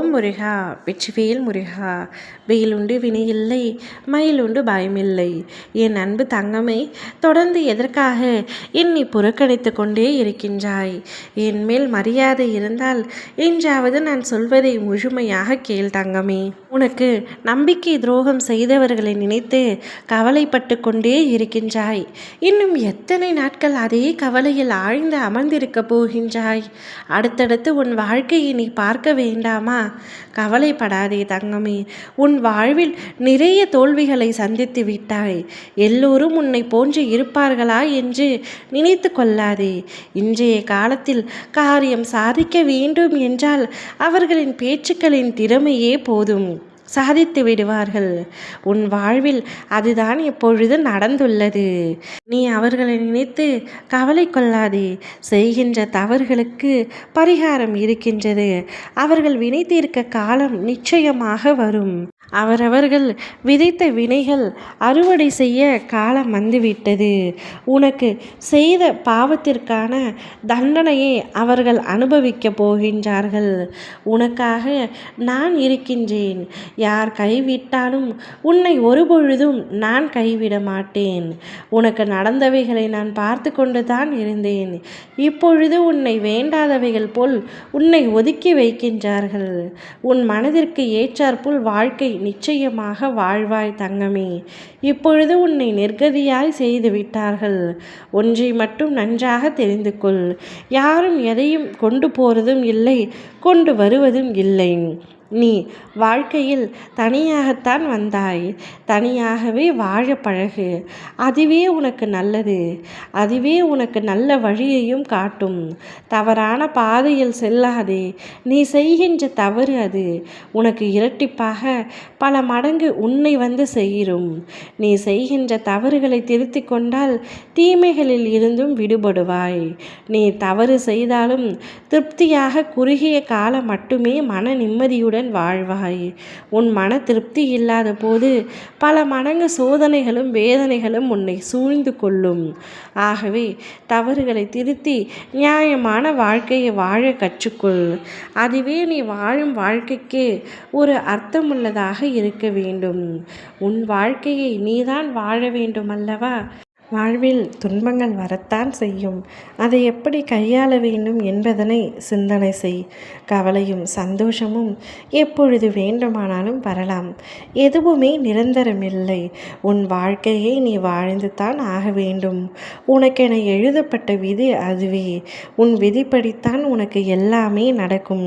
ஓம் முருகா வெற்றிவேல் முருகா. வெயிலுண்டு வினையில்லை, மயிலுண்டு பயமில்லை. என் அன்பு தங்கமே, தொடர்ந்து எதற்காக என்னை புறக்கணித்து கொண்டே இருக்கின்றாய்? என் மேல் மரியாதை இருந்தால் என்றாவது நான் சொல்வதை முழுமையாக கேள் தங்கமே. உனக்கு நம்பிக்கை துரோகம் செய்தவர்களை நினைத்து கவலைப்பட்டு கொண்டே இருக்கின்றாய். இன்னும் எத்தனை நாட்கள் அதே கவலையில் ஆழ்ந்து அமர்ந்திருக்கப் போகின்றாய்? அடுத்தடுத்து உன் வாழ்க்கையை நீ பார்க்க வேண்டாமா? கவலைப்படாதே தங்கமே. உன் வாழ்வில் நிறைய தோல்விகளை சந்தித்து விட்டாய். எல்லோரும் உன்னை போன்று இருப்பார்களா என்று நினைத்து கொள்ளாதே. இன்றைய காலத்தில் காரியம் சாதிக்க வேண்டும் என்றால் அவர்களின் பேச்சுக்களின் திறமையே போதும், சாதித்து விடுவார்கள். உன் வாழ்வில் அதுதான் இப்பொழுது நடந்துள்ளது. நீ அவர்களை நினைத்து கவலை கொள்ளாதே. செய்கின்ற தவறுகளுக்கு பரிகாரம் இருக்கின்றது. அவர்கள் வினை தீர்க்க காலம் நிச்சயமாக வரும். அவரவர்கள் விதைத்த வினைகள் அறுவடை செய்ய காலம் வந்துவிட்டது. உனக்கு செய்த பாவத்திற்கான தண்டனையை அவர்கள் அனுபவிக்கப் போகின்றார்கள். உனக்காக நான் இருக்கின்றேன். யார் கைவிட்டாலும் உன்னை ஒருபொழுதும் நான் கைவிட மாட்டேன். உனக்கு நடந்தவைகளை நான் பார்த்து கொண்டு தான் இருந்தேன். இப்பொழுது உன்னை வேண்டாதவைகள் போல் உன்னை ஒதுக்கி வைக்கின்றார்கள். உன் மனதிற்கு ஏற்றாற்போல் வாழ்க்கை நிச்சயமாக வாழ்வாய் தங்கமே. இப்பொழுது உன்னை நிர்கதியாய் செய்து விட்டார்கள். ஒன்றை மட்டும் நன்றாக தெரிந்து கொள். யாரும் எதையும் கொண்டு போறதும் இல்லை, கொண்டு வருவதும் இல்லை. நீ வாழ்க்கையில் தனியாகத்தான் வந்தாய். தனியாகவே வாழ பழகு. அதுவே உனக்கு நல்லது. அதுவே உனக்கு நல்ல வழியையும் காட்டும். தவறான பாதையில் செல்லாதே. நீ செய்கின்ற தவறு அது உனக்கு இரட்டிப்பாக பல மடங்கு உன்னை வந்து செய்யும். நீ செய்கின்ற தவறுகளை திருத்தி கொண்டால் தீமைகளில் இருந்தும் விடுபடுவாய். நீ தவறு செய்தாலும் திருப்தியாக குறுகிய காலம் மட்டுமே மன நிம்மதியுடன் வாழ்வாய். உன் மன திருப்தி இல்லாத போது பல மடங்கு சோதனைகளும் வேதனைகளும் உன்னை சூழ்ந்து கொள்ளும். ஆகவே தவறுகளை திருத்தி நியாயமான வாழ்க்கையை வாழ கற்றுக்கொள். அதுவே நீ வாழும் வாழ்க்கைக்கு ஒரு அர்த்தமுள்ளதாக இருக்க வேண்டும். உன் வாழ்க்கையை நீதான் வாழ வேண்டும் அல்லவா? வாழ்வில் துன்பங்கள் வரத்தான் செய்யும். அதை எப்படி கையாள வேண்டும் என்பதனை சிந்தனை செய். கவலையும் சந்தோஷமும் எப்பொழுது வேண்டுமானாலும் வரலாம். எதுவுமே நிரந்தரமில்லை. உன் வாழ்க்கையை நீ வாழ்ந்து தான் ஆக வேண்டும். உனக்கென எழுதப்பட்ட விதி அதுவே. உன் விதிப்படித்தான் உனக்கு எல்லாமே நடக்கும்.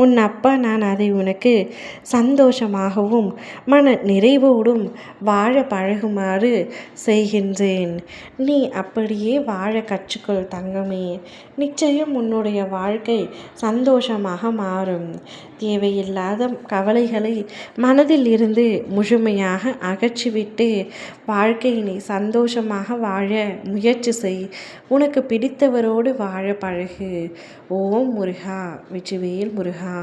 உன் அப்பா நான் அதை உனக்கு சந்தோஷமாகவும் மன நிறைவோடும் வாழ பழகுமாறு செய்கின்றேன். நீ அப்படியே வாழ கற்றுக்கொள் தங்கமே. நிச்சயம் உன்னுடைய வாழ்க்கை சந்தோஷமாக மாறும். தேவையில்லாத கவலைகளை மனதில் இருந்து முழுமையாக அகற்றிவிட்டு வாழ்க்கையினை சந்தோஷமாக வாழ முயற்சி செய். உனக்கு பிடித்தவரோடு வாழ பழகு. ஓம் முருகா வெற்றிவேல் முருகா.